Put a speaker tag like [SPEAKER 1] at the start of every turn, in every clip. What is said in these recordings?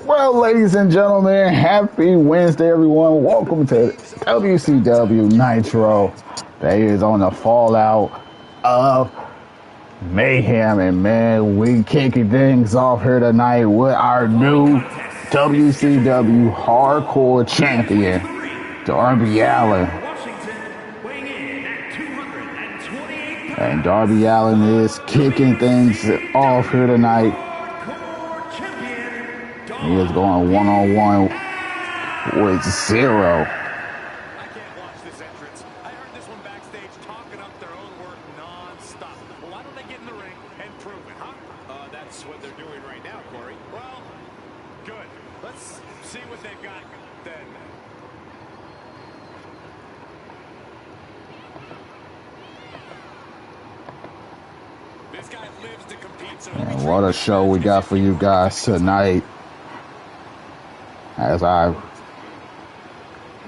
[SPEAKER 1] Well, ladies and gentlemen, happy Wednesday, everyone. Welcome to WCW Nitro. They is on the fallout of mayhem, and man, we kicking things off here tonight with our new WCW Hardcore Champion, Darby Allin. And Darby Allin is kicking things off here tonight. He is going one-on-one with Zero.
[SPEAKER 2] I can't watch this entrance. I heard this one backstage talking up their own work non-stop. Well, why don't they get in the ring and prove it, huh? That's what they're doing right now, Corey. Well, good. Let's see what they've got then. This guy lives to compete, so
[SPEAKER 1] and what a show we got for you guys tonight. As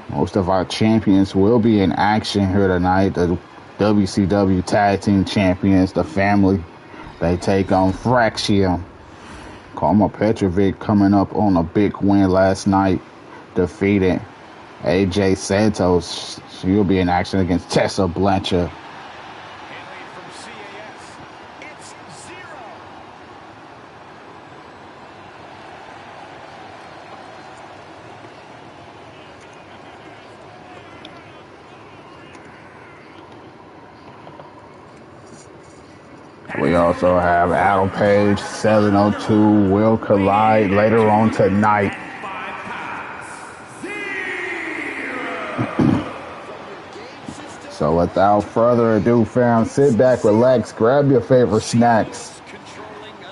[SPEAKER 1] most of our champions will be in action here tonight. The WCW Tag Team Champions, the family, they take on Fraxiom. Petrovic coming up on a big win last night, defeated AJ Santos. She'll be in action against Tessa Blanchard. We also have Adam Page, 702, will collide later on tonight. So without further ado, fam, sit back, relax, grab your favorite snacks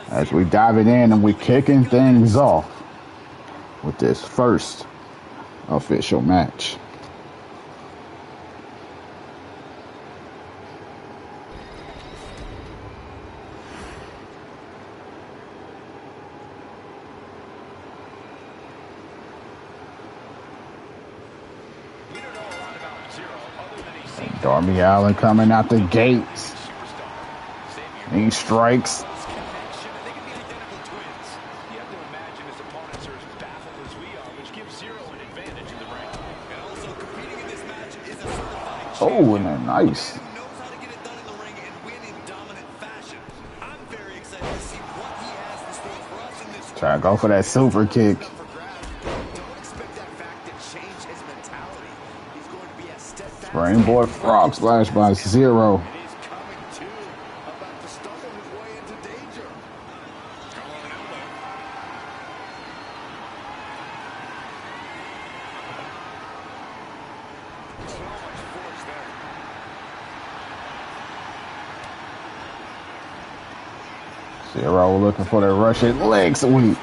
[SPEAKER 1] as we dive it in and we kicking things off with this first official match. Darby Allin coming out the gates. He strikes. Oh, and a nice. Try to go for that super kick. Springboard frog splash by Zero. Zero looking for the Russian leg sweep.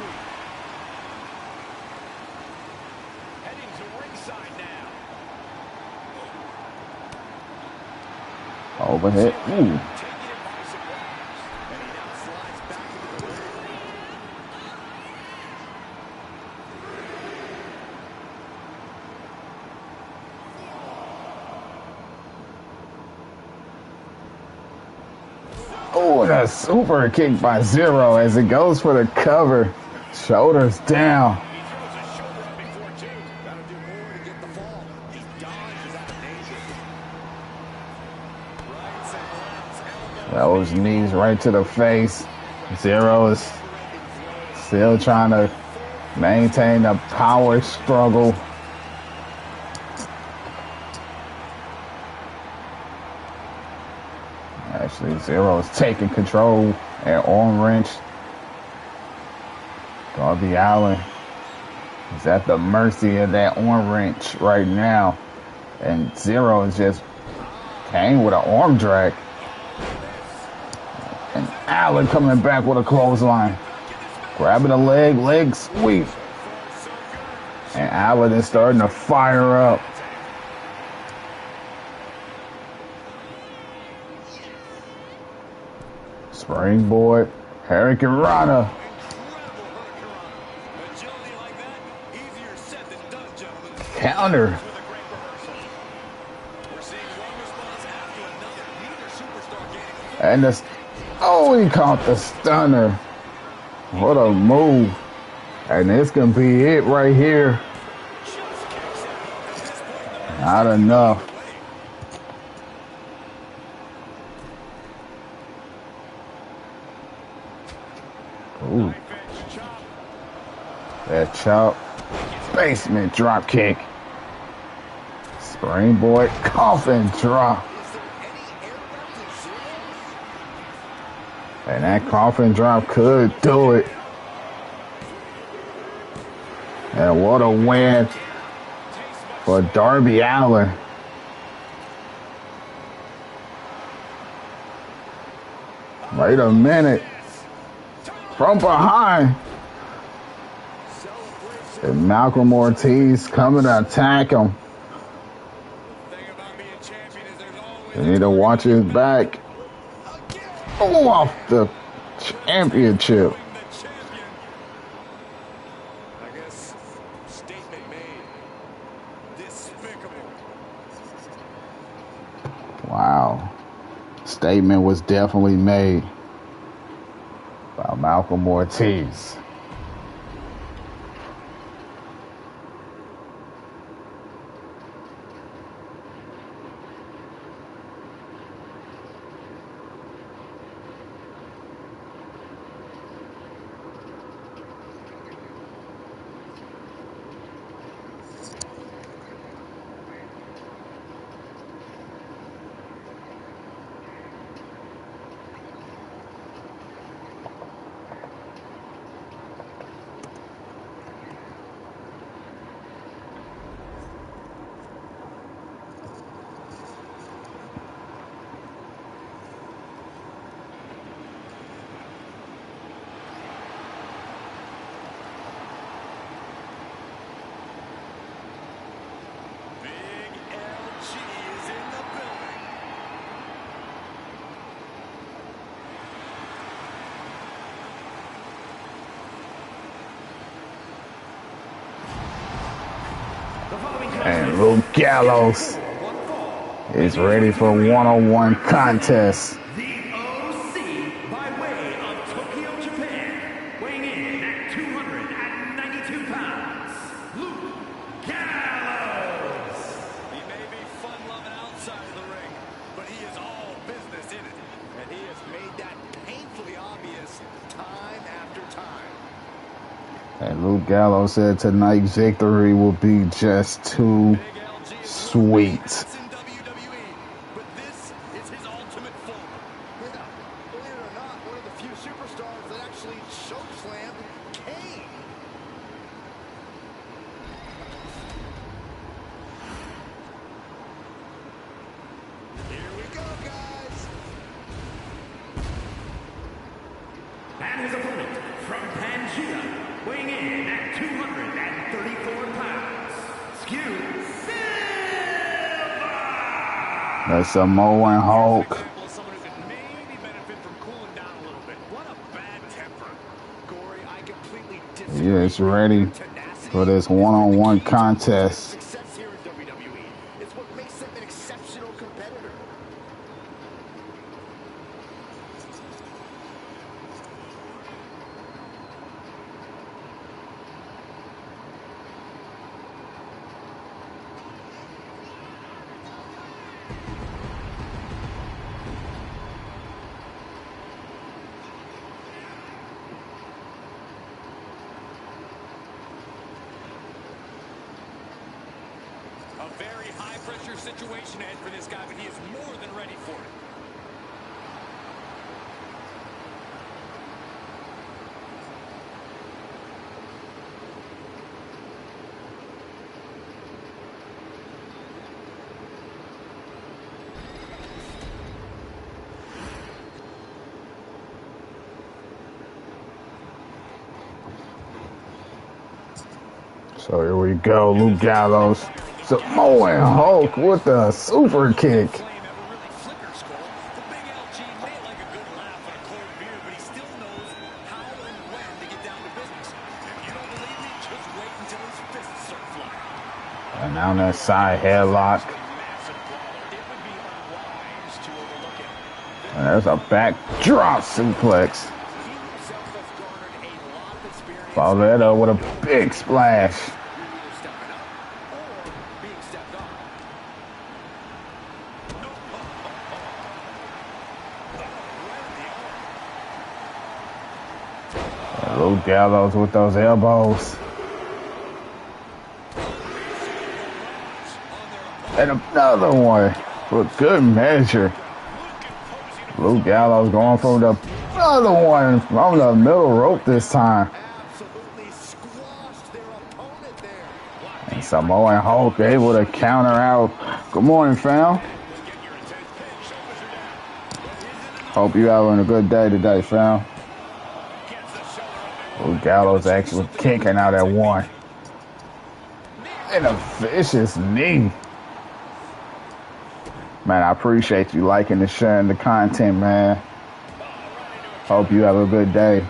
[SPEAKER 1] Overhead. Ooh. Oh, and a super kick by Zero as it goes for the cover. Shoulders down. Those knees right to the face. Zero is still trying to maintain the power struggle. Actually, Zero is taking control and arm wrench. Darby Allin is at the mercy of that arm wrench right now. And Zero is just came with an arm drag. And Allin coming back with a clothesline. Grabbing a leg sweep. And Allin is starting to fire up. Springboard, Hurricane Rana. Counter. And the, oh, he caught the stunner. What a move. And this can be it right here. Not enough. Ooh. That chop. Basement drop kick. Springboard coffin drop. And that coffin drop could do it. And what a win for Darby Allin. Wait a minute. From behind. And Malcolm Ortiz coming to attack him. You need to watch his back. Oh, off the championship.
[SPEAKER 2] I guess statement made. Despicable.
[SPEAKER 1] Wow. Statement was definitely made by Malcolm Ortiz. And Luke Gallows is ready for one-on-one contest.
[SPEAKER 3] The OC by way of Tokyo, Japan, weighing in at 292 pounds, Luke Gallows.
[SPEAKER 2] He may be fun-loving outside of the ring, but he is all business in it. And he has made that painfully obvious time after time.
[SPEAKER 1] And Luke Gallows said tonight's victory will be just too sweet.
[SPEAKER 2] In WWE, but this is his ultimate form. Yeah, believe it or not, one of the few superstars that actually chokeslammed Kane. Here we go, guys.
[SPEAKER 3] And his opponent from Pangea, weighing in at 234 pounds, Skew Silva.
[SPEAKER 1] The Samoan Hulk.
[SPEAKER 2] Someone who could maybe benefit from cooling down a little bit. What a bad temper. Corey, I completely disagree.
[SPEAKER 1] He is ready for this one-on-one contest.
[SPEAKER 2] Success here in WWE is what makes them an exceptional competitor. A very high-pressure situation ahead for this guy, but he is more than ready for it.
[SPEAKER 1] So here we go, Luke Gallows. Samoan Hulk with a super kick. And now that side headlock. And there's a backdrop suplex. Follow that up with a big splash. Luke Gallows with those elbows. And another one for good measure. Luke Gallows going for the other one from the middle rope this time. And Samoa and Hulk able to counter out. Good morning, fam. Hope you having a good day today, fam. Luke Gallows actually kicking out at one. And a vicious knee. Man, I appreciate you liking and sharing the content, man. Hope you have a good day.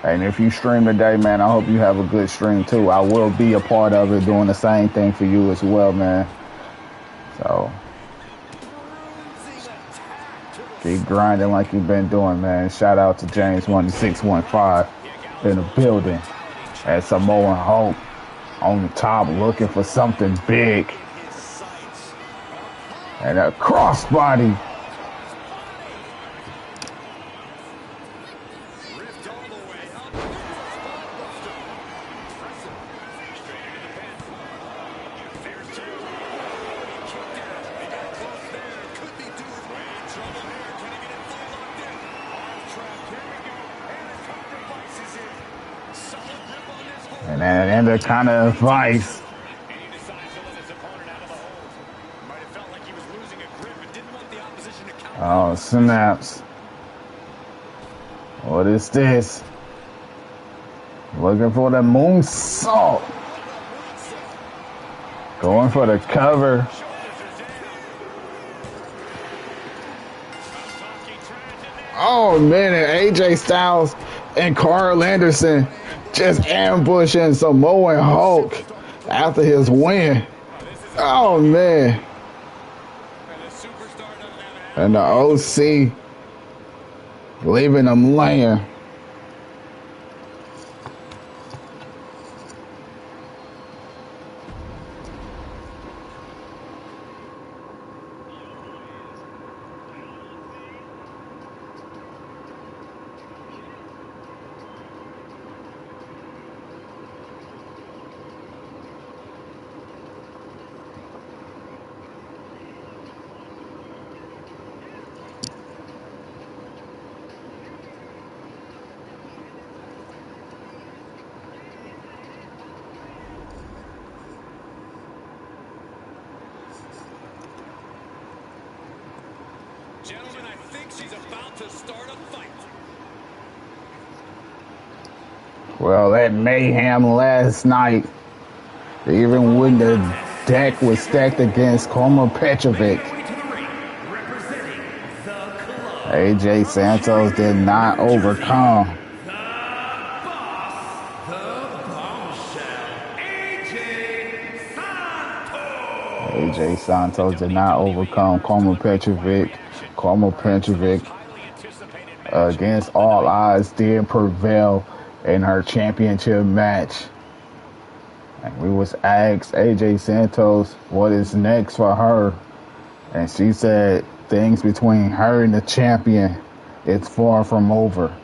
[SPEAKER 1] And if you stream today, man, I hope you have a good stream too. I will be a part of it, doing the same thing for you as well, man. So keep grinding like you've been doing, man. Shout out to James 1615 in the building. And Samoa Hulk on the top looking for something big. And a crossbody. And the kind of advice. Oh, snaps. What is this? Looking for the moonsault. Going for the cover. Oh, man, and AJ Styles and Carl Anderson just ambushing Samoa Hulk after his win. Oh, man. And the OC leaving them laying.
[SPEAKER 2] Gentlemen, I think she's about to start a fight.
[SPEAKER 1] Well, that mayhem last night, even when the deck was stacked against Petrovic, AJ Santos did not overcome. AJ Santos did not overcome Petrovic. Petrovic, against all odds, did prevail in her championship match. And we was asked AJ Santos what is next for her, and she said things between her and the champion, it's far from over.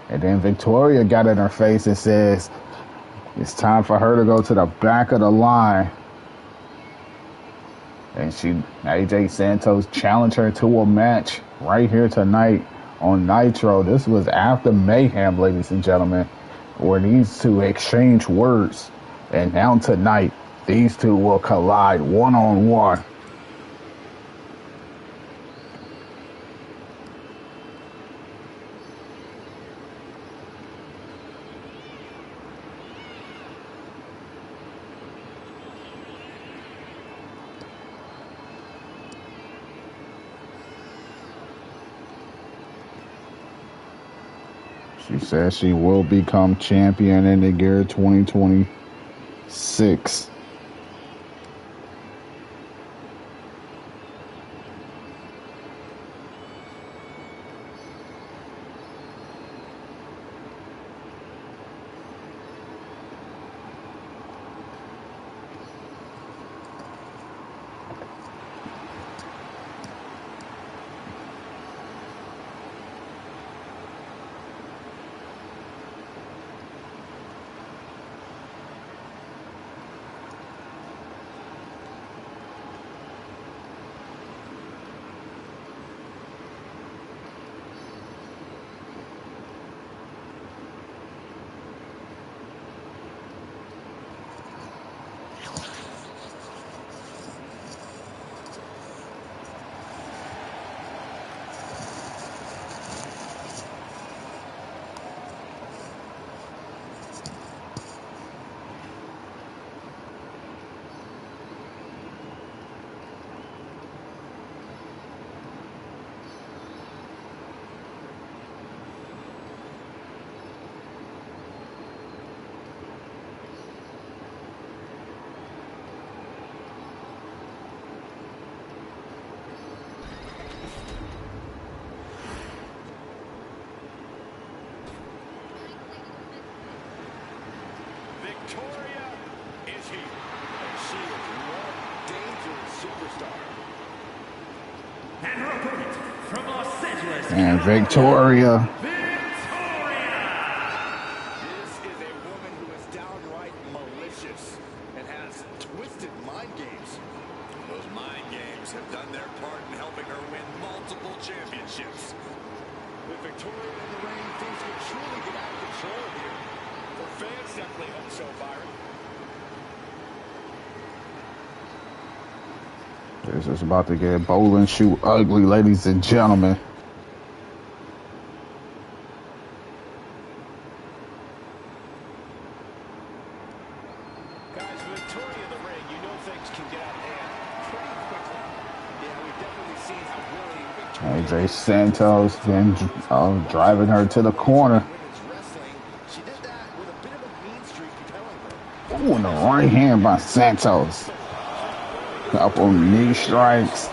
[SPEAKER 1] And then Victoria got in her face and says it's time for her to go to the back of the line. And AJ Santos challenged her to a match right here tonight on Nitro. This was after Mayhem, ladies and gentlemen, where these two exchange words. And now tonight, these two will collide one-on-one. She says she will become champion in the year 2026.
[SPEAKER 2] Victoria is here. And she is one dangerous superstar.
[SPEAKER 3] And her opponent from Los Angeles,
[SPEAKER 1] And Victoria.
[SPEAKER 2] This is a woman who is downright malicious and has twisted mind games. Those mind games have done their part in helping her win multiple championships. With Victoria in the ring, things could truly get out of control here. For fans, definitely hope so, Byron.
[SPEAKER 1] This is about to get bowling shoe ugly, ladies and gentlemen.
[SPEAKER 2] Guys, with Victoria in the ring, you know things can get out of hand pretty quickly. Yeah, we've definitely seen how willing Victoria
[SPEAKER 1] AJ Santos then driving her to the corner.
[SPEAKER 2] women's wrestling. She did that with a bit of a mean streak propelling her.
[SPEAKER 1] Ooh, and the right hand by Santos. Couple knee strikes.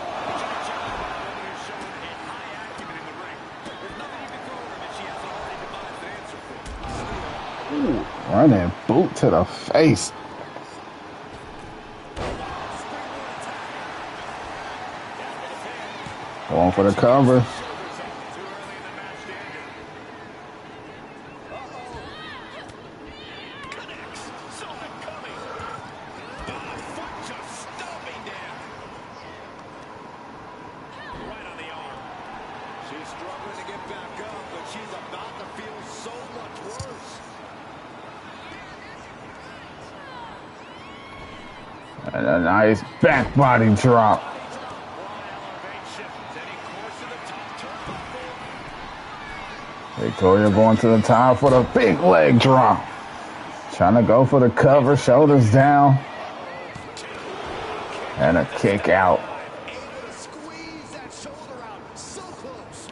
[SPEAKER 1] Ooh, running boot to the face. Going for the cover.
[SPEAKER 2] She's struggling to get back up, but she's about to feel so much worse.
[SPEAKER 1] And a nice back body drop. Victoria going to the top for the big leg drop. Trying to go for the cover, shoulders down. And a kick out.
[SPEAKER 2] Able to squeeze that shoulder out. So close.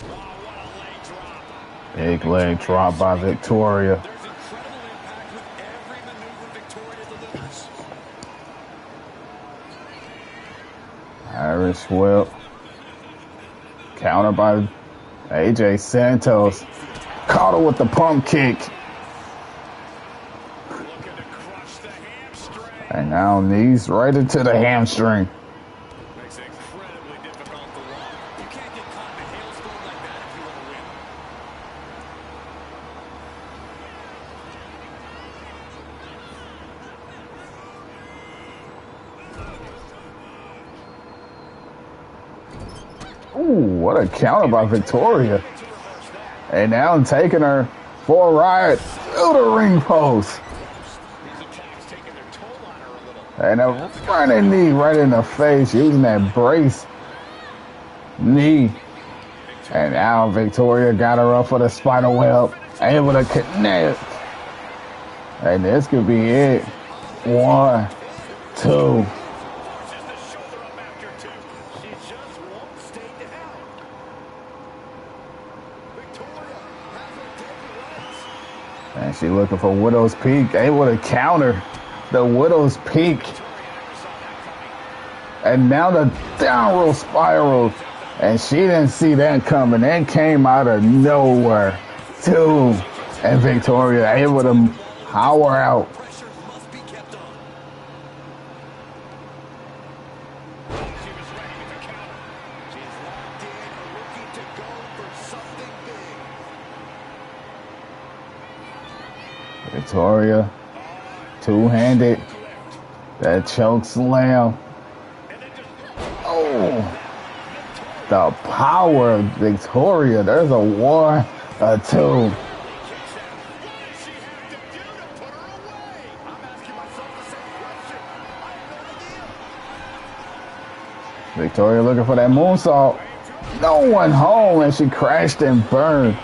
[SPEAKER 2] Oh, what a leg drop.
[SPEAKER 1] Big leg drop by Victoria.
[SPEAKER 2] There's incredible impact with every maneuver Victoria delivers.
[SPEAKER 1] Irish whip. Counter by AJ Santos. Caught her with the pump kick.
[SPEAKER 2] Looking to crush the hamstring.
[SPEAKER 1] And now knees right into the hamstring.
[SPEAKER 2] Makes it incredibly difficult to walk. You can't get caught in a hailstorm like that if you want to win.
[SPEAKER 1] Ooh, what a counter by Victoria. And now taking her for a ride through the ring post.
[SPEAKER 2] These attacks taking their toll on her a little.
[SPEAKER 1] And a running knee right in the face, using that brace knee. And now Victoria got her up for the spider web, able to connect. And this could be it. 1, 2.
[SPEAKER 2] Forces the shoulder up after two. She just won't stay down. Victoria has her deadly rights.
[SPEAKER 1] And she looking for Widow's Peak, able to counter the Widow's Peak. And now the down roll spiral. And she didn't see that coming. That came out of nowhere. 2. And Victoria able to power out.
[SPEAKER 2] Pressure must be kept on. She was ready with the counter. She's locked in, looking to go for something big.
[SPEAKER 1] Victoria, two-handed. That choke slam. Oh, the power of Victoria. There's a 1, a 2. Victoria looking for that moonsault. No one home, and she crashed and burned.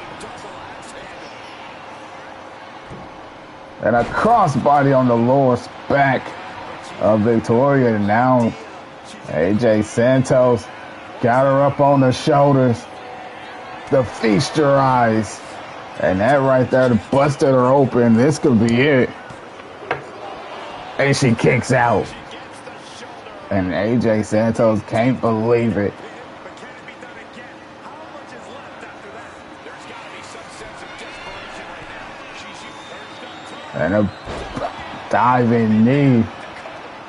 [SPEAKER 1] And a crossbody on the lower back of Victoria. And now AJ Santos got her up on the shoulders. The feast your eyes. And that right there busted her open. This could be it. And she kicks out. And AJ Santos can't believe it.
[SPEAKER 2] But can it be done again? How much is left after that? There's got to be some sense of desperation right now. She's used her stuff.
[SPEAKER 1] And a diving knee.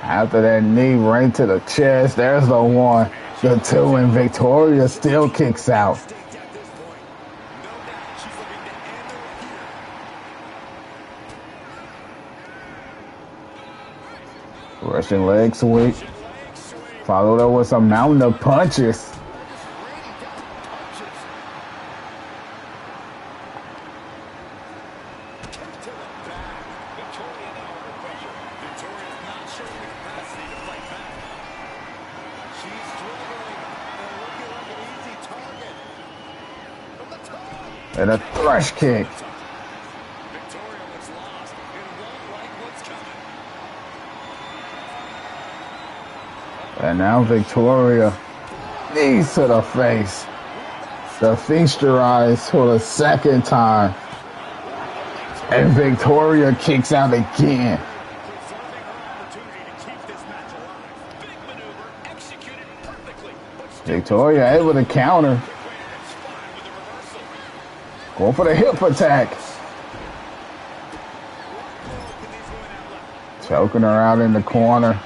[SPEAKER 1] After that knee right to the chest, there's the 1, the 2, and Victoria still kicks out. Russian leg sweep. Followed up with some mountain of punches. And a thrush kick. And now Victoria, knees to the face. The feast your eyes for the second time. And Victoria kicks out again. Victoria able to counter. Go for the hip attack. Choking her out in the corner.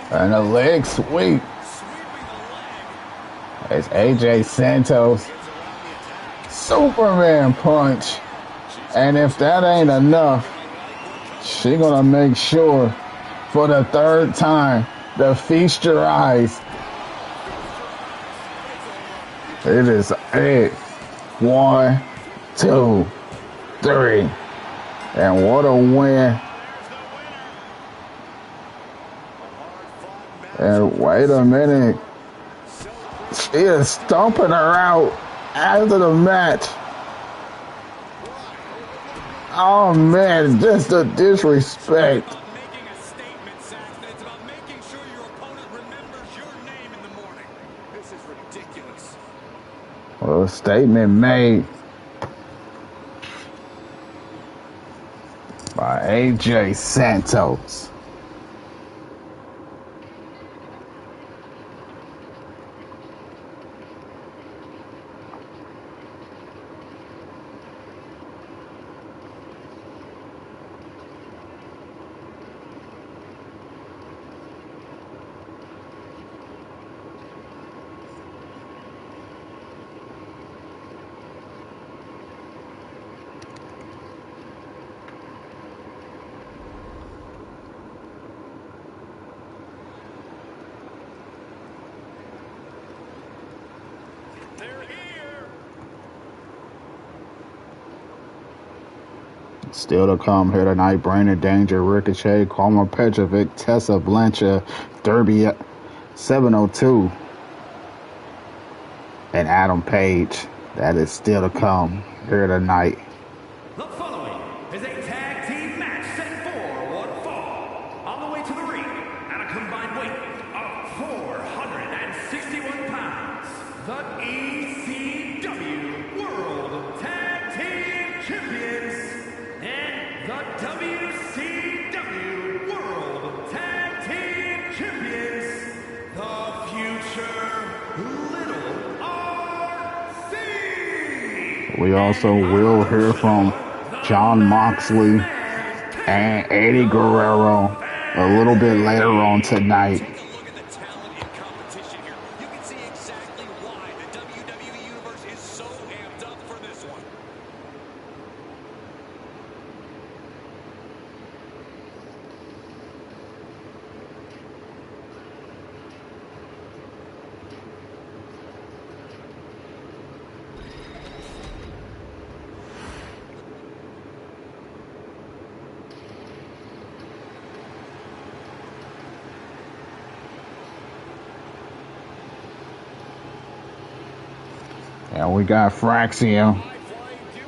[SPEAKER 1] And a leg sweep. It's AJ Santos. Superman punch. And if that ain't enough, she gonna make sure for the third time to feast your eyes. It is it. 1, 2, 3. And what a win. And wait a minute. She is stomping her out after the match. Oh man, just the disrespect.
[SPEAKER 2] Making a statement, Saxton. It's about making sure your opponent remembers your name in the morning. This is ridiculous.
[SPEAKER 1] Well, a statement made by AJ Santos. Still to come here tonight, Brandon Danger, Ricochet, Karmen, Petrovic, Tessa, Blanchard, Darby, 702, and Adam Page. That is still to come here tonight.
[SPEAKER 3] The following is a tag team match set for one fall. On the way to the ring, at a combined weight of 461 pounds, the ECW World Tag Team Champions and the WCW World Tag Team Champions, the future Little RC.
[SPEAKER 1] We also will hear from John Moxley and Eddie Guerrero a little bit later on tonight.
[SPEAKER 2] Take a look at the talent and competition here. You can see exactly why the WWE Universe is so amped up for this one.
[SPEAKER 1] And we got Fraxiom.
[SPEAKER 2] High-flying duo.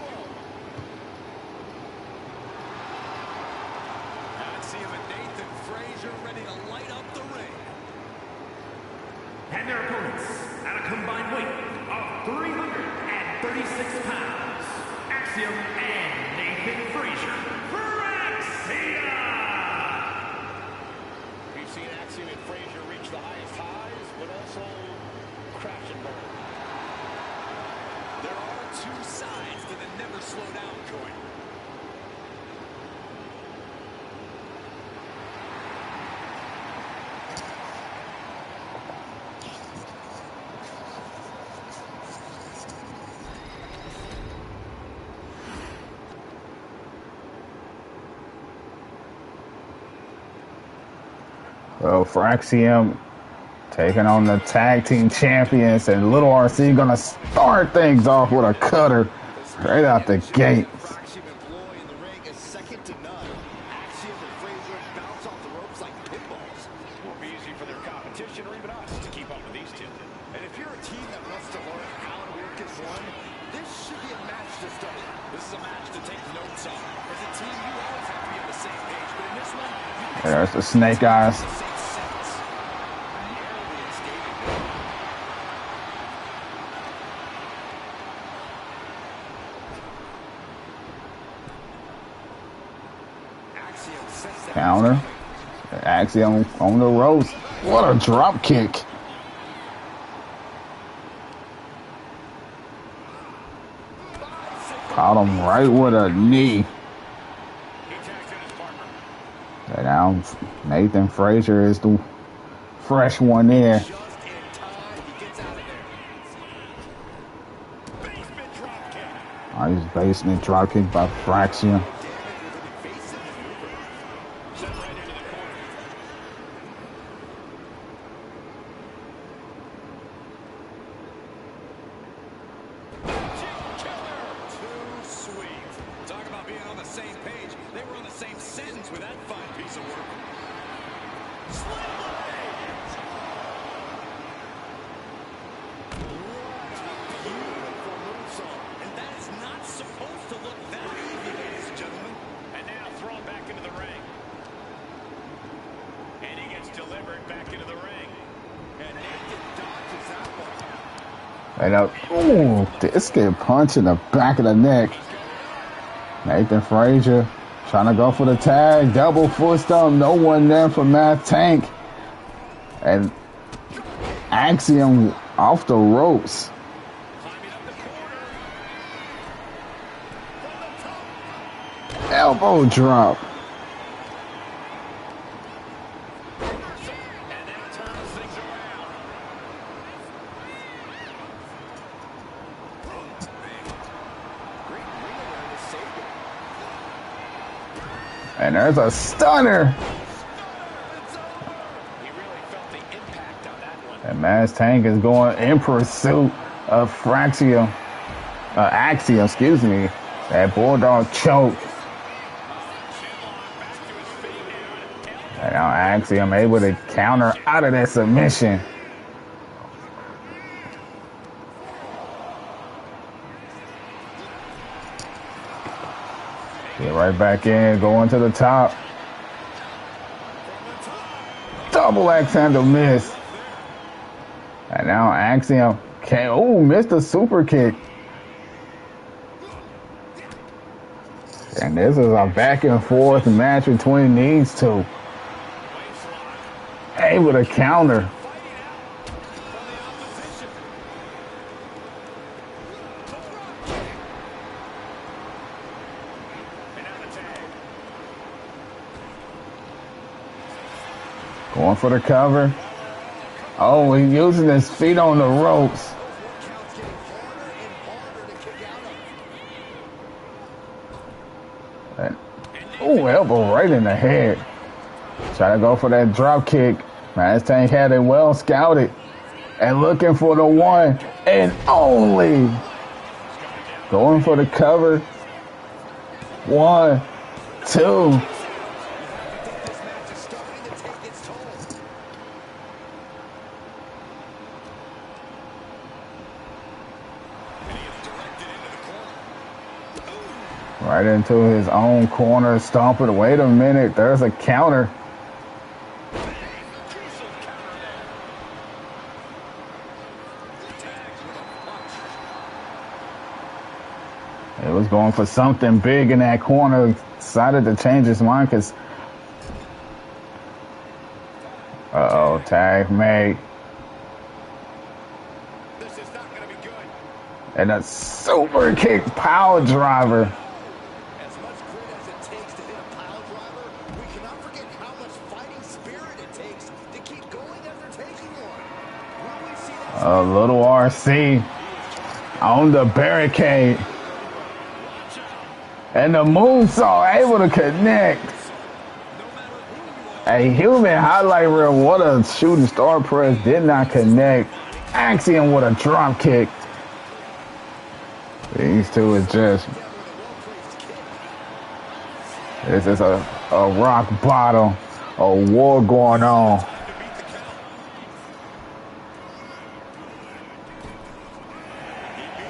[SPEAKER 2] Fraxiom and Nathan Frazier light up the ring.
[SPEAKER 3] And their opponents at a combined weight of 336 pounds, Axiom and Nathan Frazier. Fraxiom!
[SPEAKER 2] We've seen Axiom and Frazier reach the highest highs, but also crash and burn. There are two sides to the never slow down coin.
[SPEAKER 1] Well, Fraxiom taking on the tag team champions, and Little RC gonna start things off with a cutter right out the gate.
[SPEAKER 2] Fraxiom employ in the ring is second to none. Axiom and Frazier bounce off the ropes like pinballs. It won't be easy for their competition or even us to keep up with these two. And if you're a team that wants to learn how to work as one, this should be a match to study. This is a match to take notes on. As a team, you always have to be on the same page, but in this one,
[SPEAKER 1] There's the snake eyes. Counter. Axiom on the ropes. What a drop kick. Caught him right with a knee. And now Nathan Frazier is the fresh one there. Nice basement drop kick by Fraxiom. And ooh, this get punched in the back of the neck. Nathan Frazier trying to go for the tag. Double foot stomp. No one there for Matt Tank. And Axiom off the ropes. Elbow drop. And there's a stunner. And Mass Tank is going in pursuit of Fraxiom. Axiom, excuse me. That bulldog choke. And now Axiom able to counter out of that submission. Get right back in, going to the top. Double axe handle miss. And now Axiom missed a super kick. And this is a back and forth match between these two. Able to counter. Going for the cover. Oh, he's using his feet on the ropes. And, elbow right in the head. Try to go for that drop kick. Mass Tank had it well scouted. And looking for the one and only. Going for the cover. 1, 2. Right into his own corner, stomping. Wait a minute, there's a counter. It was going for something big in that corner. Decided to change his mind because... Uh-oh, tag made.
[SPEAKER 2] This is not going to be good.
[SPEAKER 1] And a super kick power driver.
[SPEAKER 2] As much grit as it takes to hit a pile driver, we cannot forget how much fighting spirit it takes to keep going after taking one. Will we see that?
[SPEAKER 1] A little RC on the barricade. And the moonsault able to connect. A human highlight reel. What a shooting star press. Did not connect. Axiom with a drop kick. These two is just... This is a rock bottom. A war going on.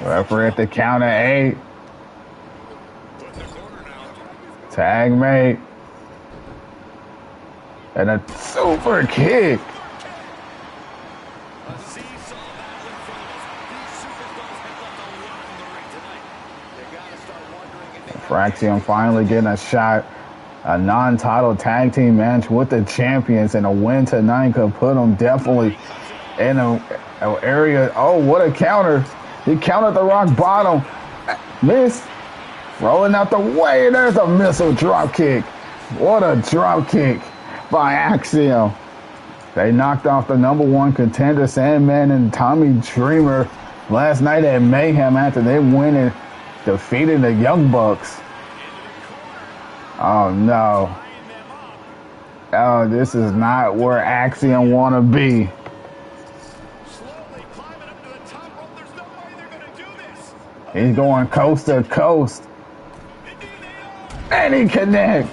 [SPEAKER 1] Referee at the count of 8. Tag mate. And a super kick. Fraxiom finally getting a shot. A non-title tag team match with the champions, and a win tonight could put them definitely in an area. Oh, what a counter. He countered the rock bottom. Miss. Rolling out the way. There's a missile drop kick. What a drop kick by Axiom. They knocked off the #1 contender, Sandman and Tommy Dreamer, last night at Mayhem after they win and defeated the Young Bucks. Oh, no. Oh, this is not where Axiom want to be. He's going coast to coast. And he connect.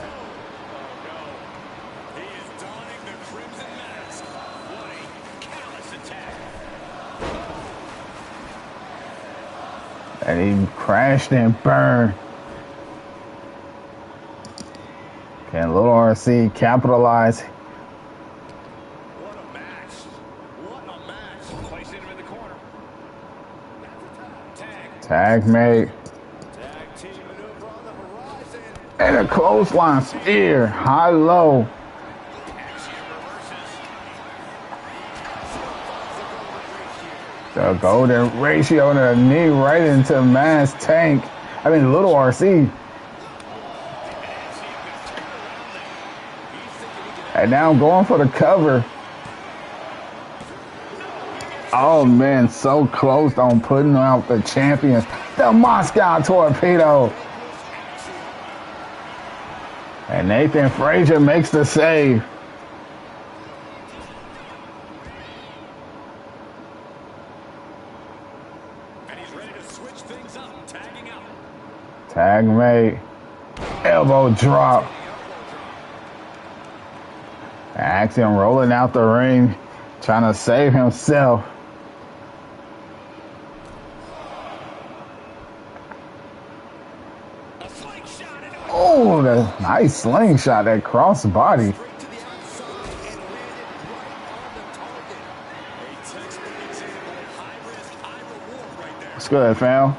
[SPEAKER 1] And he crashed and burned. Can Little RC capitalize?
[SPEAKER 2] What a match. What a match. Placing him in the corner.
[SPEAKER 1] Tag mate.
[SPEAKER 2] Tag team maneuver on the horizon.
[SPEAKER 1] And a clothesline spear. High-low. The golden ratio and a knee right into Mass Tank. I mean, Little RC. And now going for the cover. Oh, man, so close on putting out the champions. The Moscow Torpedo. And Nathan Frazier makes the save. Tag mate. Elbow drop. Axiom rolling out the ring, trying to save himself. Oh, the nice slingshot, that cross body. What's good, fam?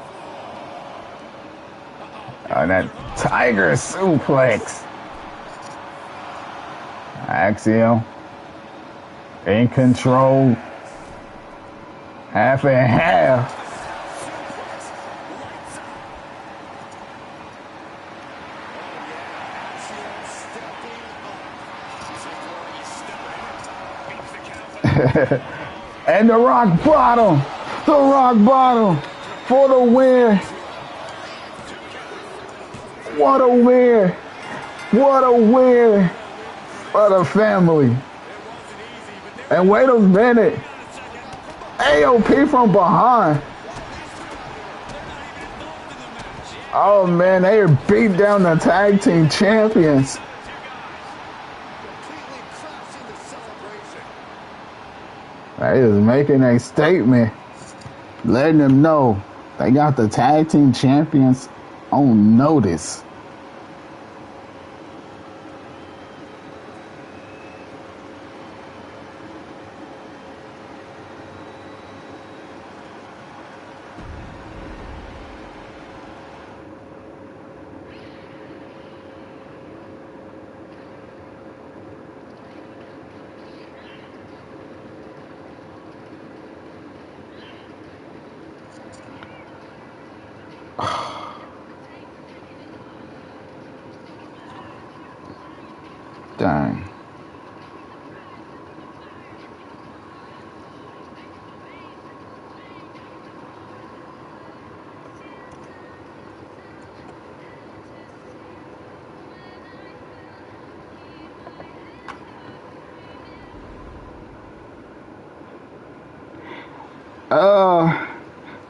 [SPEAKER 1] That tiger suplex. Axiom in control. Half and half. And the rock bottom. The rock bottom for the win. What a win. What a win for the family. And wait a minute. AOP from behind. Oh, man, they beat down the tag team champions. They is making a statement, letting them know they got the tag team champions on notice. Dang.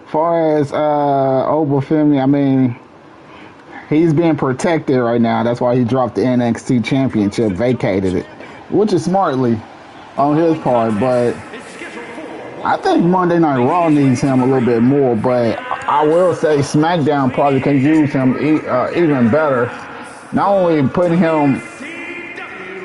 [SPEAKER 1] Far as Obafemi, I mean, he's being protected right now. That's why he dropped the NXT Championship, vacated it, which is smartly on his part. But I think Monday Night Raw needs him a little bit more. But I will say SmackDown probably can use him even better. Not only putting him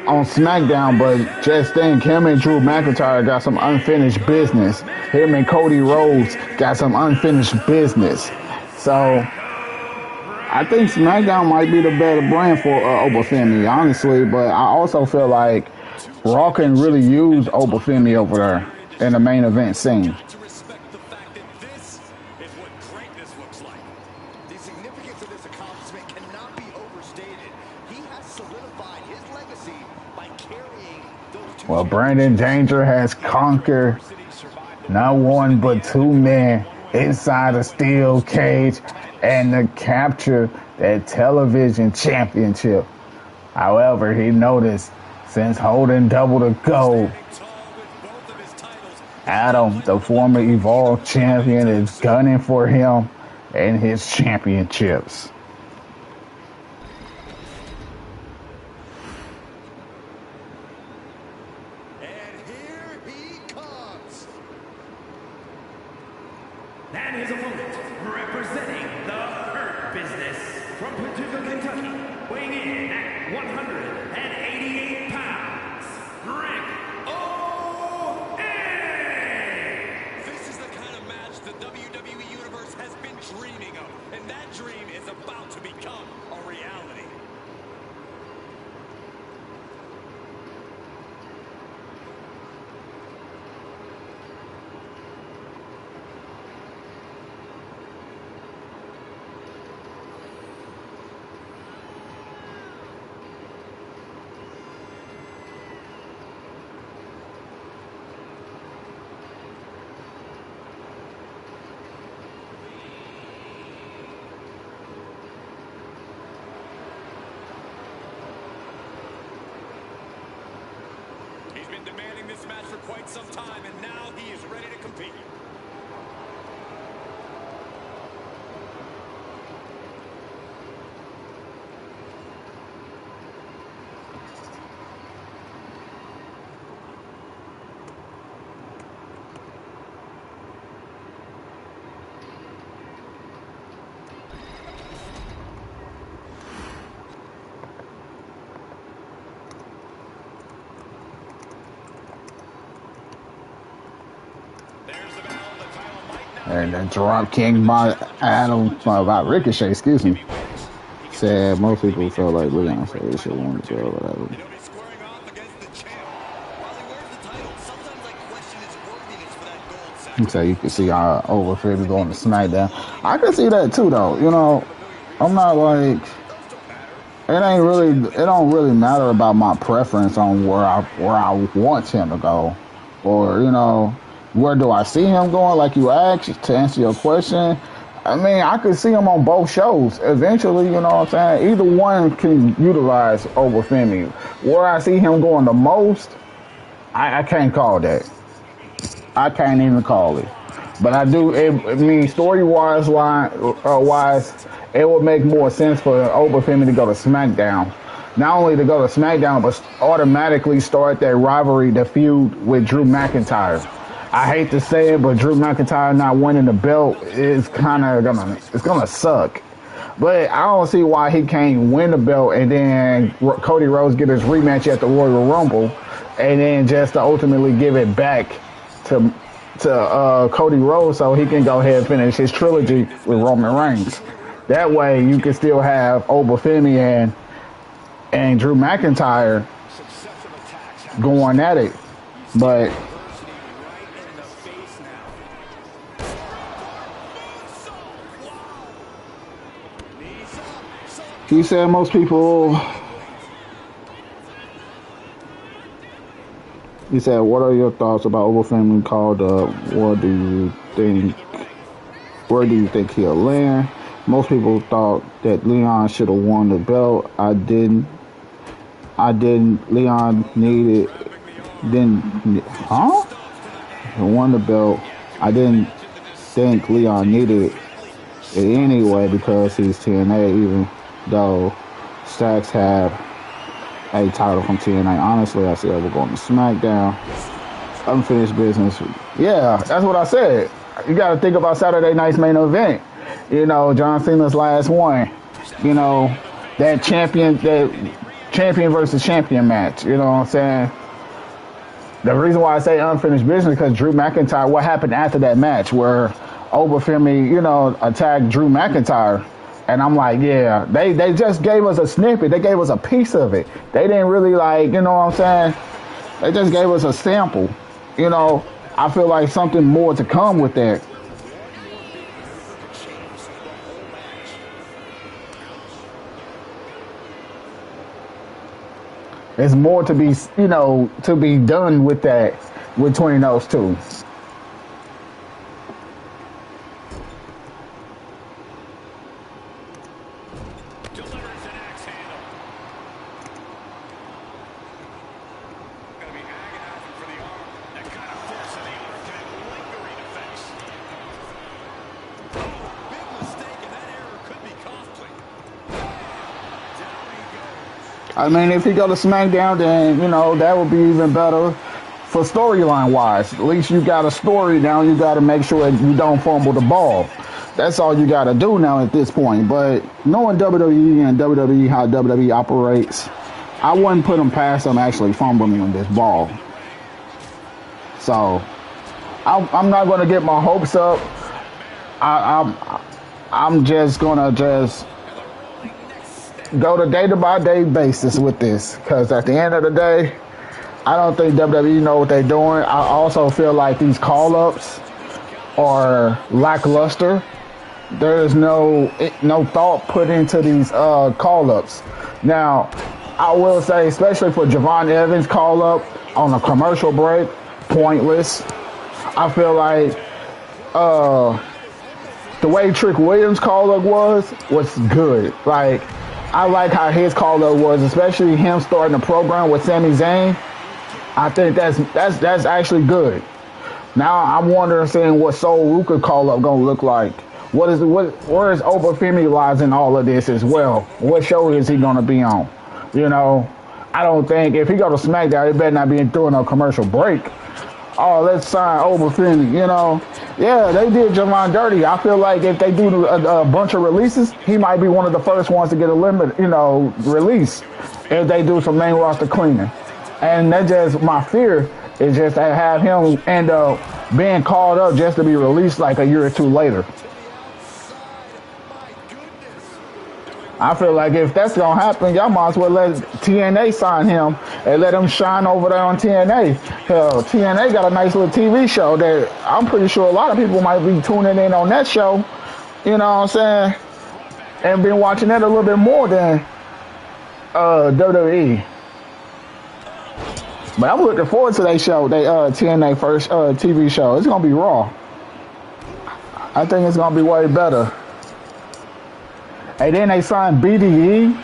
[SPEAKER 1] on SmackDown, but just think him and Drew McIntyre got some unfinished business. Him and Cody Rhodes got some unfinished business. So I think SmackDown might be the better brand for Obafemi, honestly. But I also feel like Raw can really use Obafemi over there in the main event scene. Well, Brandon Danger has conquered not one but two men inside a steel cage and to capture that television championship. However, he noticed since holding double the gold, Adam, the former Evolve champion, is gunning for him and his championships.
[SPEAKER 3] And his opponent, representing the Hurt Business from Petrovic, Kentucky, weighing in at 188 pounds, Ricochet!
[SPEAKER 2] This is the kind of match the WWE Universe has been dreaming of, and that dream is about to become a reality. He's been demanding this match for quite some time, and now he is ready to compete.
[SPEAKER 1] And the drop kick by Ricochet, excuse me. Said most people felt like Beyonce should win the belt, whatever. So you can see how Overfit going to SmackDown. I can see that too, though. You know, I'm not like it don't really matter about my preference on where I want him to go, or you know. Where do I see him going, like you asked, to answer your question? I mean, I could see him on both shows. Eventually, you know what I'm saying? Either one can utilize Obafemi. Where I see him going the most, I can't call that. I can't even call it. But I do, I mean, story-wise, it would make more sense for Obafemi to go to SmackDown. Not only to go to SmackDown, but automatically start that rivalry, the feud with Drew McIntyre. I hate to say it, but Drew McIntyre not winning the belt is gonna suck. But I don't see why he can't win the belt and then Cody Rhodes get his rematch at the Royal Rumble, and then just to ultimately give it back to Cody Rhodes so he can go ahead and finish his trilogy with Roman Reigns. That way you can still have Obafemi and Drew McIntyre going at it, but. He said most people He said, "What are your thoughts about Over Family called up? What do you think? Where do you think he'll land? Most people thought that Leon should have won the belt. I didn't. Leon needed. Didn't. Huh? He won the belt. I didn't think Leon needed it anyway because he's TNA. Even though Stacks have a title from TNA. Honestly, I said we're going to SmackDown. Unfinished business. Yeah, that's what I said. You got to think about Saturday night's main event. You know, John Cena's last one. You know, that champion versus champion match. You know what I'm saying? The reason why I say unfinished business because Drew McIntyre. What happened after that match where Obafemi, you know, attacked Drew McIntyre? And I'm like, yeah, they just gave us a snippet. They gave us a piece of it. They didn't really like, you know what I'm saying? They just gave us a sample. You know, I feel like something more to come with that. There's more to be, you know, to be done with that between those two. I mean, if he go to SmackDown, then, you know, that would be even better for storyline-wise. At least you got a story now. You got to make sure that you don't fumble the ball. That's all you got to do now at this point. But knowing WWE and WWE, how WWE operates, I wouldn't put them past them actually fumbling this ball. So, I'm not going to get my hopes up. I'm just going to go to day-by-day basis with this, because at the end of the day, I don't think WWE know what they're doing. I also feel like these call-ups are lackluster. There is no thought put into these call-ups. Now, I will say, especially for Javon Evans' call-up on a commercial break, pointless. I feel like the way Trick Williams' call-up was good. Like, I like how his call-up was, especially him starting the program with Sami Zayn. I think that's actually good. Now I'm wondering, seeing what Sol Ruka call-up gonna look like. Where is Obafemi lies in all of this as well? What show is he gonna be on? You know, I don't think if he go to SmackDown, he better not be doing a commercial break. Oh, let's sign Obafemi, you know. Yeah, they did Javon dirty. I feel like if they do a bunch of releases, he might be one of the first ones to get a release if they do some main roster cleaning. And that's just my fear, is just to have him end up being called up just to be released like a year or two later. I feel like if that's going to happen, y'all might as well let TNA sign him and let him shine over there on TNA. Hell, TNA got a nice little TV show that I'm pretty sure a lot of people might be tuning in on that show. You know what I'm saying? And been watching that a little bit more than WWE. But I'm looking forward to that show, that TNA first TV show. It's going to be Raw. I think it's going to be way better. And then they signed BDE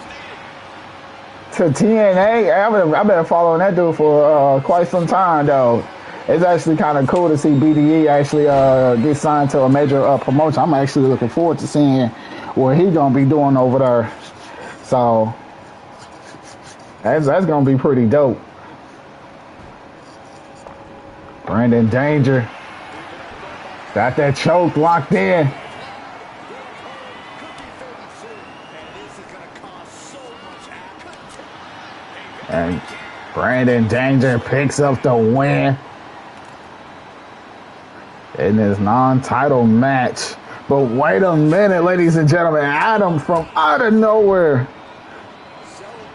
[SPEAKER 1] to TNA. I've been following that dude for quite some time, though. It's actually kind of cool to see BDE actually get signed to a major promotion. I'm actually looking forward to seeing what he's going to be doing over there. So, that's going to be pretty dope. Brandon Danger got that choke locked in. And Brandon Danger picks up the win in this non-title match. But wait a minute, ladies and gentlemen. Adam from out of nowhere.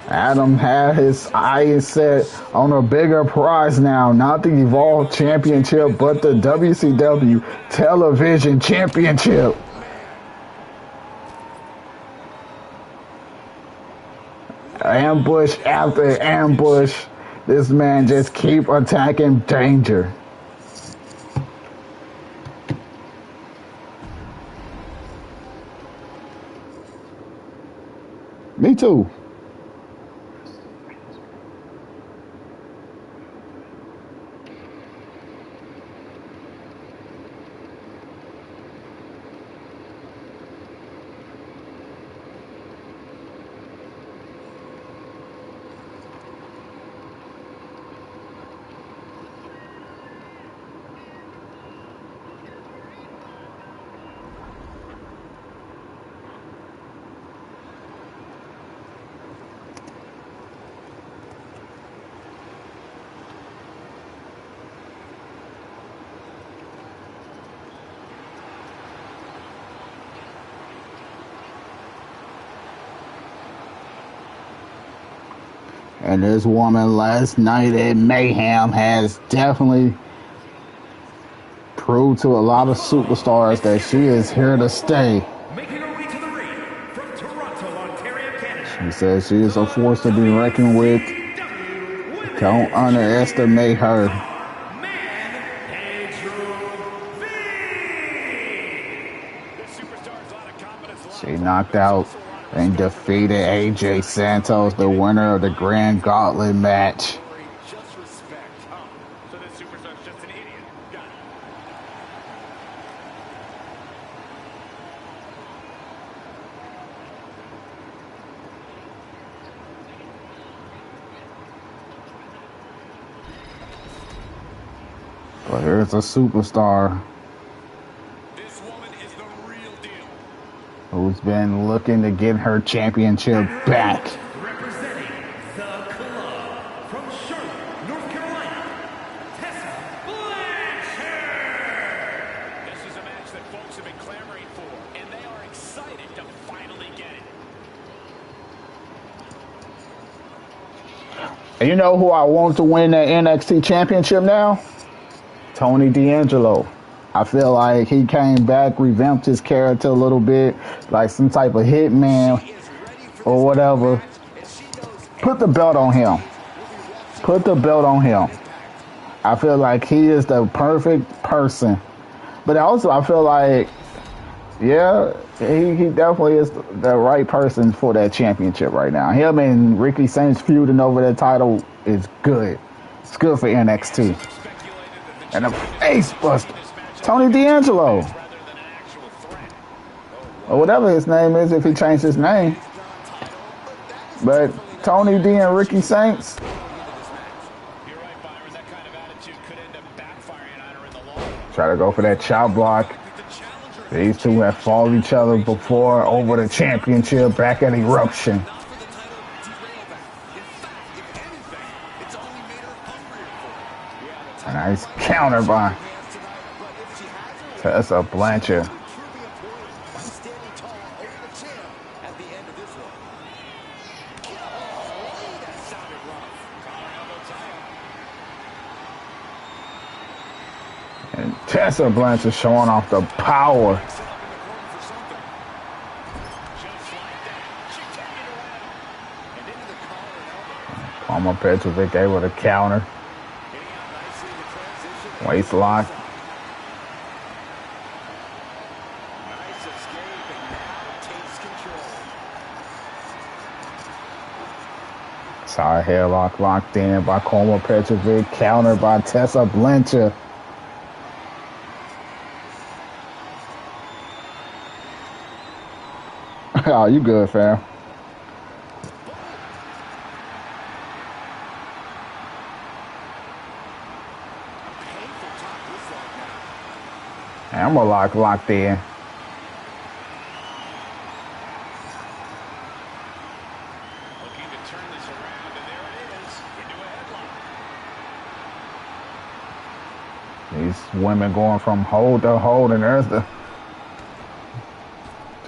[SPEAKER 1] Adam had his eyes set on a bigger prize now. Not the Evolve Championship, but the WCW Television Championship. Ambush after ambush. This man just keep attacking Danger. Me too. And this woman last night at Mayhem has definitely proved to a lot of superstars that she is here to stay.
[SPEAKER 3] Making her way to the ring from Toronto, Ontario, Canada.
[SPEAKER 1] She says she is a force to be reckoned with. Don't underestimate her. She knocked out and defeated AJ Santos, the winner of the Grand Gauntlet match.
[SPEAKER 2] Just respect. Oh, so this superstar's just an idiot. Got it.
[SPEAKER 1] But here's a superstar
[SPEAKER 2] This woman is the real deal.
[SPEAKER 1] who's been looking to get her championship back.
[SPEAKER 3] Representing the club from Charlotte, North Carolina, Tessa Blanchard.
[SPEAKER 2] This is a match that folks have been clamoring for, and they are excited to finally get it.
[SPEAKER 1] And you know who I want to win that NXT championship now? Tony D'Angelo. I feel like he came back, revamped his character a little bit, like some type of hitman or whatever. Put the belt on him. Put the belt on him. I feel like he is the perfect person. But also, I feel like, yeah, he definitely is the right person for that championship right now. Him and Ricky Saints feuding over that title is good. It's good for NXT. And a face buster. Tony D'Angelo. Or whatever his name is if he changed his name. But Tony D and Ricky Saints. Try to go for that chop block. These two have fought each other before over the championship back at Eruption. A nice counter by Tessa Blanchard. And Tessa Blanchard showing off the power. Petrovic able to counter. Waist lock. Side headlock locked in by Petrovic. Countered by Tessa Blanchard. Oh, you good, fam. I'm gonna locked in.
[SPEAKER 2] Looking to turn this around, and there it is. Into a headlock.
[SPEAKER 1] These women going from hold to hold, and there's the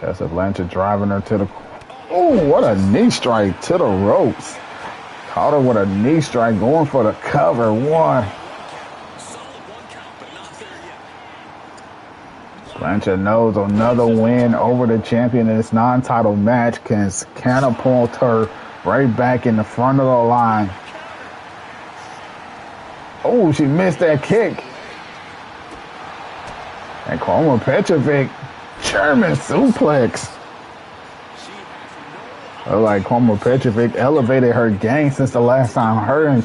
[SPEAKER 1] Tessa Blanchard driving her to the. Oh, what a knee strike to the ropes. Caught her with a knee strike, going for the cover. One. Blanchard knows another win over the champion in this non-title match can catapult her right back in the front of the line. Oh, she missed that kick. And Karmen Petrovic, German suplex. Like Karmen Petrovic elevated her game since the last time her and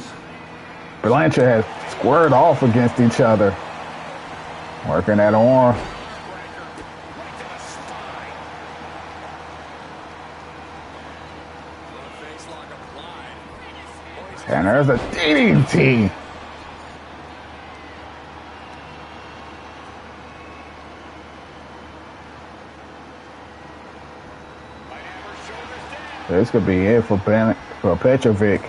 [SPEAKER 1] Blanchard had squared off against each other. Working that arm. And there's a DDT. This could be it for Petrovic.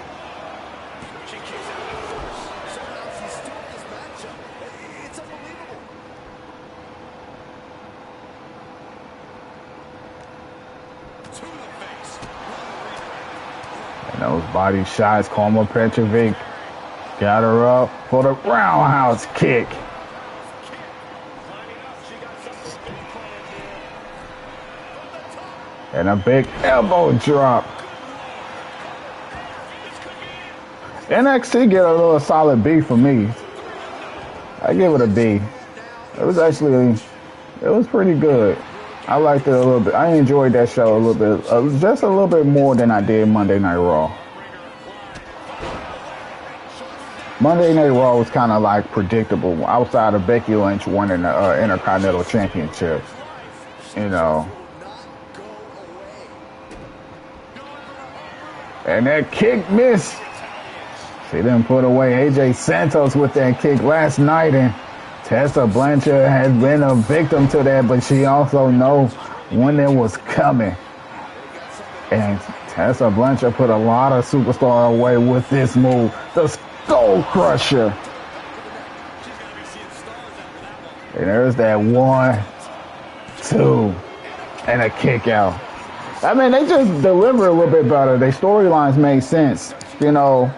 [SPEAKER 1] And those body shots, Karmen Petrovic got her up for the roundhouse kick. And a big elbow drop. NXT get a little solid B for me. I give it a B. It was pretty good. I liked it a little bit. I enjoyed that show a little bit, just a little bit more than I did Monday Night Raw. Monday Night Raw was kind of like predictable outside of Becky Lynch winning the Intercontinental Championship. You know. And that kick missed. She didn't put away AJ Santos with that kick last night, and Tessa Blanchard has been a victim to that, but she also knows when it was coming. And Tessa Blanchard put a lot of superstar away with this move, the Skull Crusher. And there's that 1, 2, and a kick out. I mean, they just deliver a little bit better. Their storylines made sense. You know,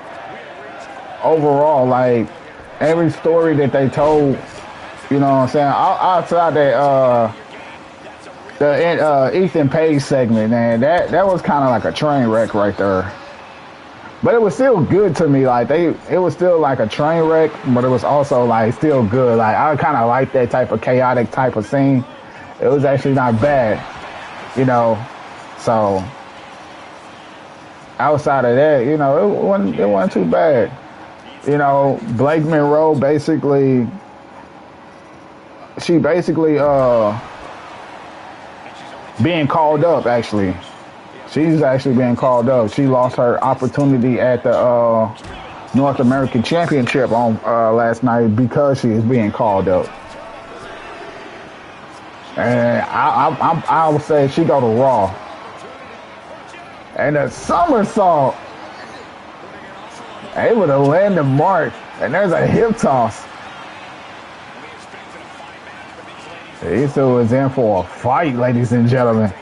[SPEAKER 1] overall, like, every story that they told, you know what I'm saying, outside that, the Ethan Page segment, man, that was kind of like a train wreck right there. But it was still good to me. Like, it was still like a train wreck, but it was also, like, still good. Like, I kind of like that type of chaotic type of scene. It was actually not bad, you know. So, outside of that, you know, it wasn't too bad. You know, Blake Monroe basically being called up, actually. She's actually being called up. She lost her opportunity at the North American Championship on last night because she is being called up. And I would say she go to Raw. And a somersault, able to land the mark, and there's a hip toss. These two is in for a fight, ladies and gentlemen.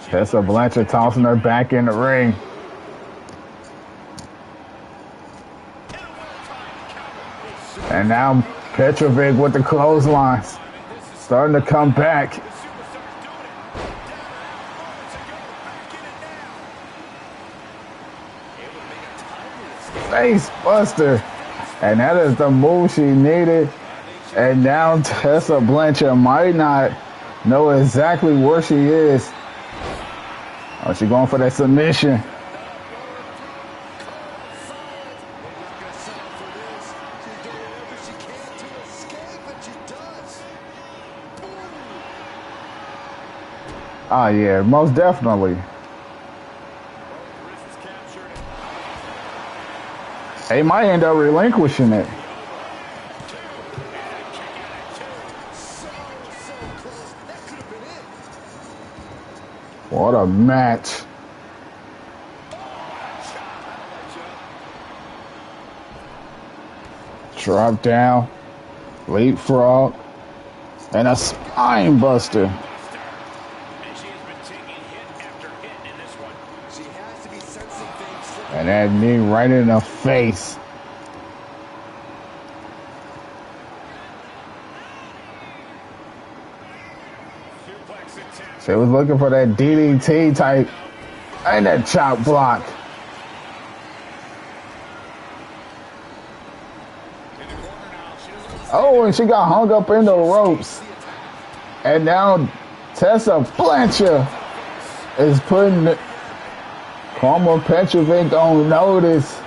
[SPEAKER 1] Tessa Blanchard tossing her back in the ring. And now Petrovic with the clotheslines, starting to come back. Face buster, and that is the move she needed. And now Tessa Blanchard might not know exactly where she is. Oh, she going for that submission. Oh yeah, most definitely. They might end up relinquishing it. What a match. Drop down, leapfrog, and a spine buster. And that knee right in the face. She was looking for that DDT type and that chop block. Oh, and she got hung up in the ropes. And now Tessa Blanchard is putting Petrovic on notice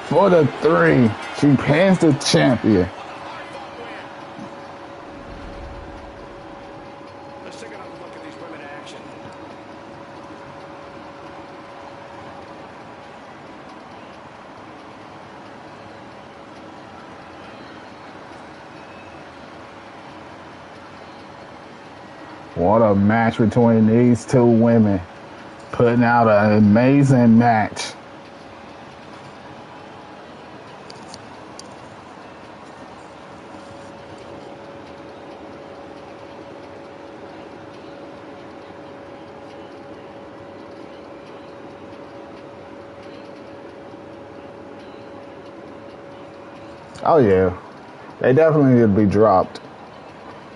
[SPEAKER 1] for the 3. She pins the champion.
[SPEAKER 2] Let's take another look at these women in action.
[SPEAKER 1] What a match between these 2 women. Putting out an amazing match. Oh yeah, they definitely need to be dropped.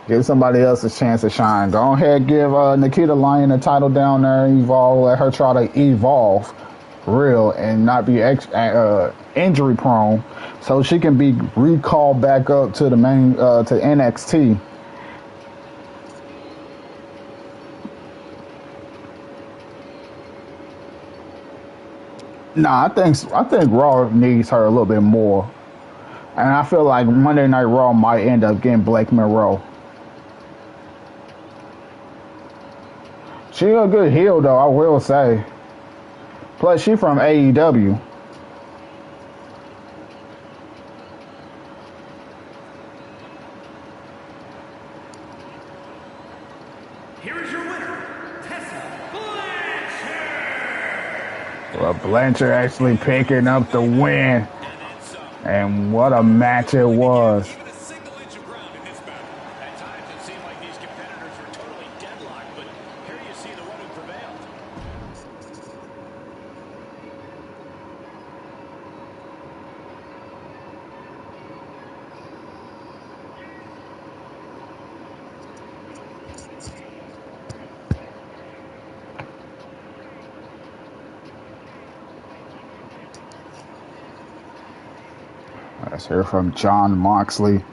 [SPEAKER 1] Give somebody else a chance to shine. Go ahead, give Nikita Lyon the title down there and evolve. Let her try to evolve real and not be injury prone, so she can be recalled back up to the main to NXT. Nah, I think Raw needs her a little bit more. And I feel like Monday Night Raw might end up getting Blake Monroe. She a good heel though, I will say. Plus she from AEW.
[SPEAKER 3] Here is your winner, Tessa Blanchard.
[SPEAKER 1] Well, Blanchard actually picking up the win. And what a match it was.
[SPEAKER 2] Even a single inch of ground in this battle. At times it seemed like these competitors were totally deadlocked, but here you see the one who prevailed.
[SPEAKER 1] Let's hear from John Moxley.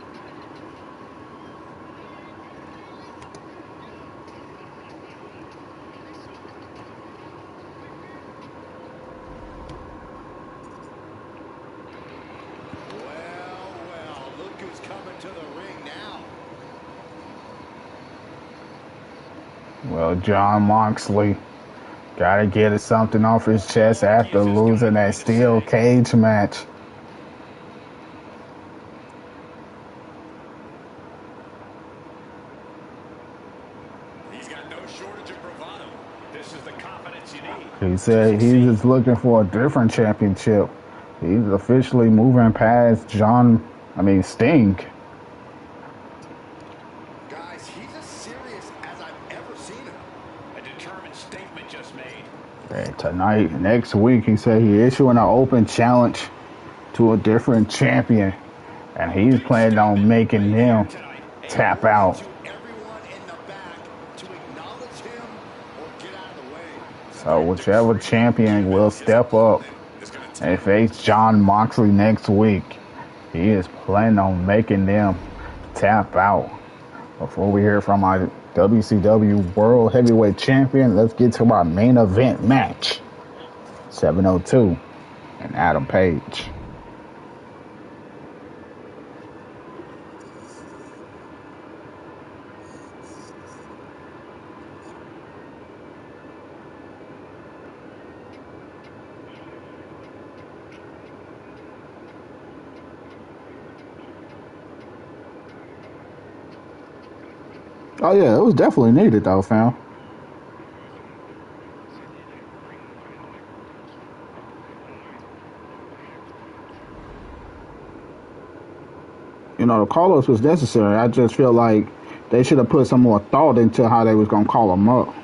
[SPEAKER 2] Well, look who's coming to the ring now.
[SPEAKER 1] Well, John Moxley gotta get something off his chest after losing that steel cage match.
[SPEAKER 2] He's got no shortage of bravado. This is the confidence you need.
[SPEAKER 1] He said he's just looking for a different championship. He's officially moving past Sting.
[SPEAKER 2] Guys, he's as serious as I've ever seen him. A determined statement just made.
[SPEAKER 1] And tonight, next week, he said he's issuing an open challenge to a different champion. And he's planning on making them tap out.
[SPEAKER 2] Everyone in the back to acknowledge him or get out of the way.
[SPEAKER 1] So whichever champion will step up and face John Moxley next week, he is planning on making them tap out. Before we hear from our WCW World Heavyweight Champion, let's get to our main event match. 702 and Adam Page. Oh yeah, it was definitely needed though, fam. You know, the call-ups was necessary. I just feel like they should have put some more thought into how they was gonna call them up.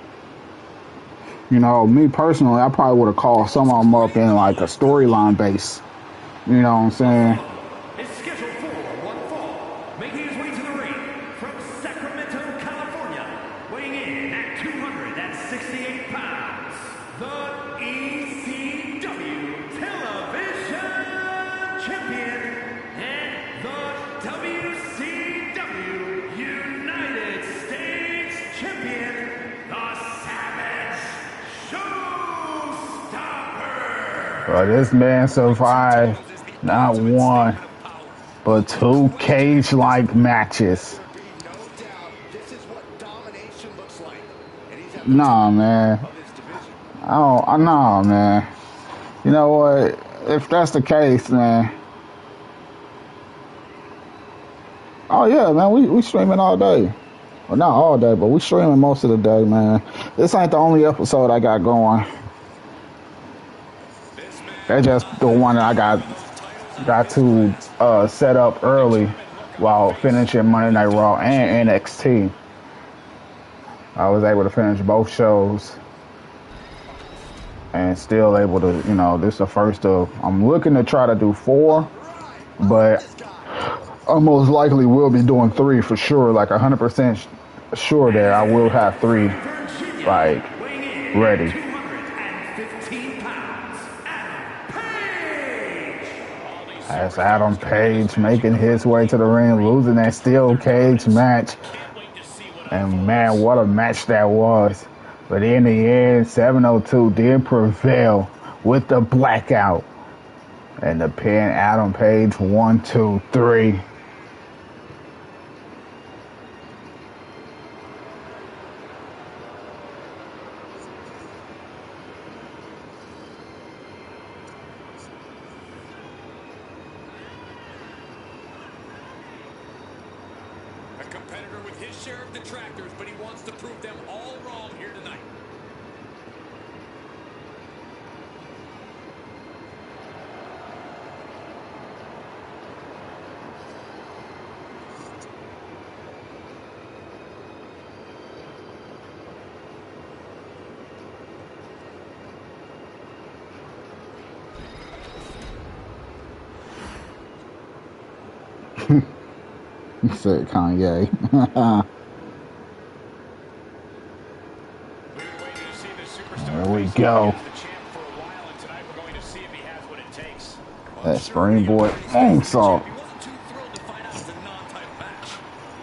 [SPEAKER 1] You know, me personally, I probably would have called some of them up in like a storyline base. You know what I'm saying?
[SPEAKER 3] Is scheduled for one fall, making his way to the ring from Sacramento, California, weighing in at 268 pounds, the ECW Television Champion and the
[SPEAKER 1] But this man survived not one, but two cage-like matches. Nah, man. Nah, man. You know what? If that's the case, man. Oh, yeah, man. We streaming all day. Well, not all day, but we streaming most of the day, man. This ain't the only episode I got going. That's just the one that I got to set up early while finishing Monday Night Raw and NXT. I was able to finish both shows and still able to, you know, this is the first of, I'm looking to try to do 4, but I most likely will be doing 3 for sure, like 100% sure that I will have 3, like, ready. That's Adam Page making his way to the ring, losing that steel cage match. And man, what a match that was. But in the end, 702 did prevail with the blackout. And the pin, Adam Page, 1, 2, 3. Said Kanye. There we go. That springboard moonsault.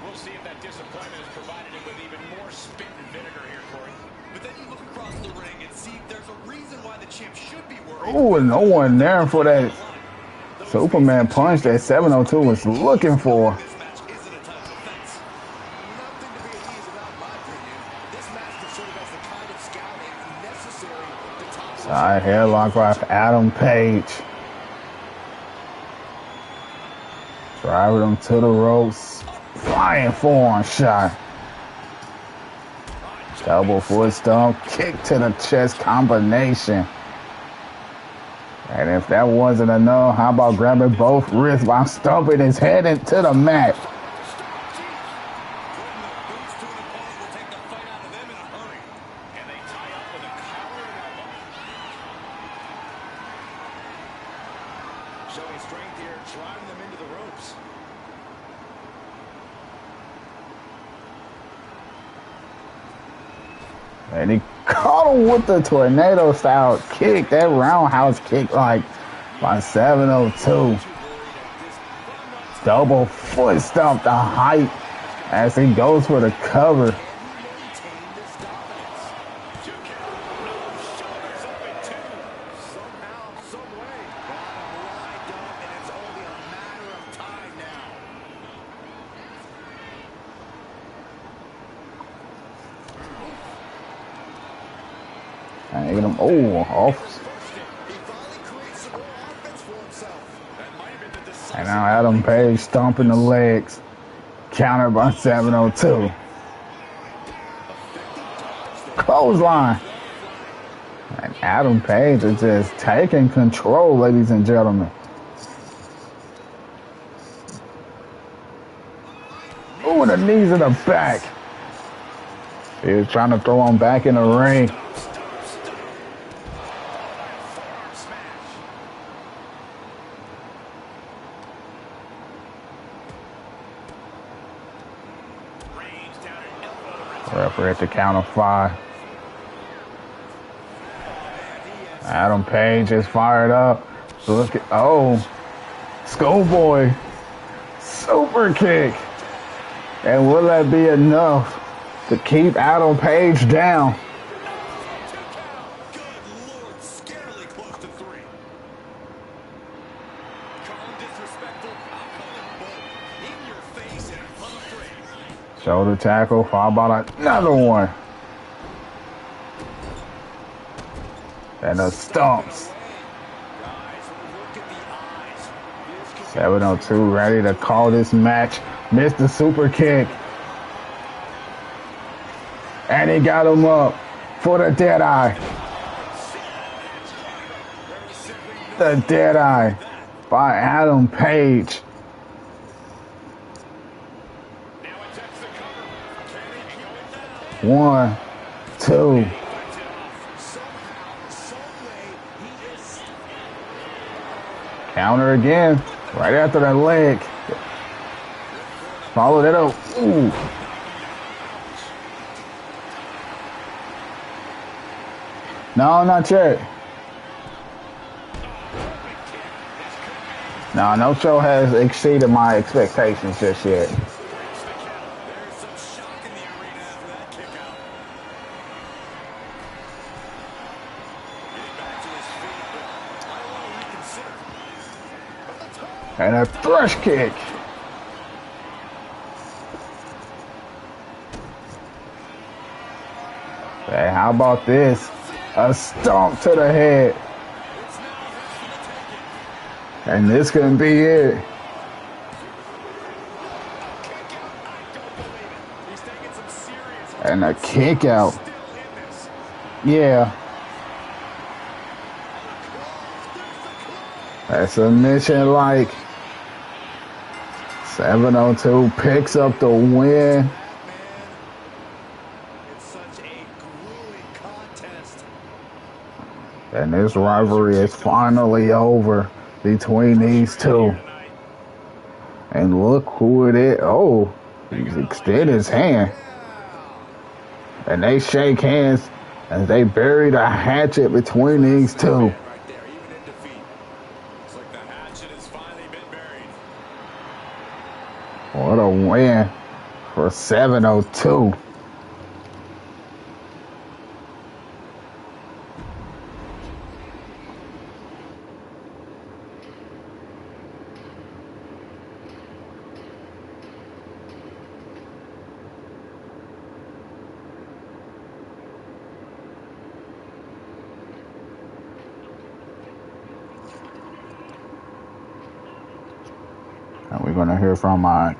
[SPEAKER 2] We'll see if that disappointment has provided him with even more spit and vinegar here, Corey. But then you look across the ring and see there's a reason why the champ should be worried.
[SPEAKER 1] Oh, and no one there for that Superman punch that 702 was looking for. Side headlock by Adam Page. Driving him to the ropes. Flying forearm shot. Double foot stomp. Kick to the chest combination. And if that wasn't enough, how about grabbing both wrists while stomping his head into the mat?
[SPEAKER 2] Showing strength here, driving them into the ropes.
[SPEAKER 1] And he caught him with the tornado style kick, that roundhouse kick like by 702. Double foot stomp the height as he goes for the cover. And get him, off. And now Adam Page stomping the legs. Countered by 702. Clothesline. And Adam Page is just taking control, ladies and gentlemen. Ooh, the knees in the back. He's trying to throw him back in the ring. Referee at the count of 5. Adam Page is fired up. Look at, Schoolboy. Super kick. And will that be enough to keep Adam Page down?
[SPEAKER 2] Good Lord, scarily close to 3.
[SPEAKER 1] Shoulder tackle, followed by another one. And the stumps. 702 ready to call this match. Missed the super kick. And he got him up for the dead eye. The dead eye by Adam Page. One, two. Counter again, right after that leg. Follow that up. Ooh. No, not yet. No show has exceeded my expectations just yet. And a thrush kick. Hey, how about this? A stomp to the head. And this can be it. And a kick out. Yeah. That's a mission like. 702 picks up the win. And this rivalry is finally over between these two. And look who it is. Oh, he's extended his hand. And they shake hands as they bury the hatchet between these two. What a win for 702. And we're going to hear from my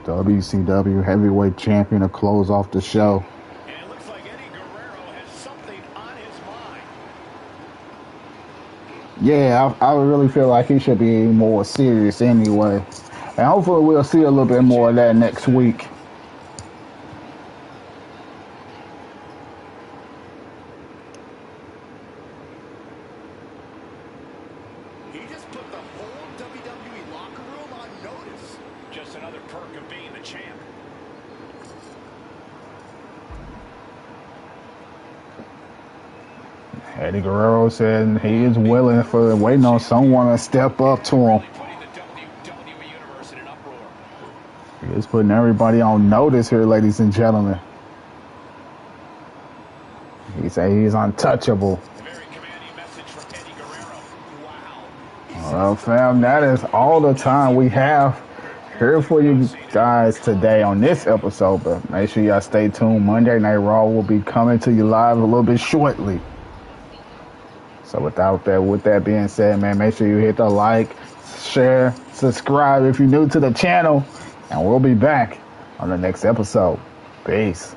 [SPEAKER 1] WCW heavyweight champion to close off the show.
[SPEAKER 2] And it looks like Guerrero has something on his mind.
[SPEAKER 1] Yeah, I really feel like he should be more serious anyway. And hopefully we'll see a little bit more of that next week.
[SPEAKER 2] He just put the whole WWE locker room on notice. Just another perk of being the champ.
[SPEAKER 1] Eddie Guerrero said he is willing for waiting on someone to step up to him. He is putting everybody on notice here, ladies and gentlemen. He said he's untouchable.
[SPEAKER 2] Very commanding message from Eddie Guerrero. Wow.
[SPEAKER 1] Well, fam, that is all the time we have here for you guys today on this episode. But make sure y'all stay tuned. Monday Night Raw will be coming to you live a little bit shortly. So with that being said, man, make sure you hit the like, share, subscribe if you're new to the channel. And we'll be back on the next episode. Peace.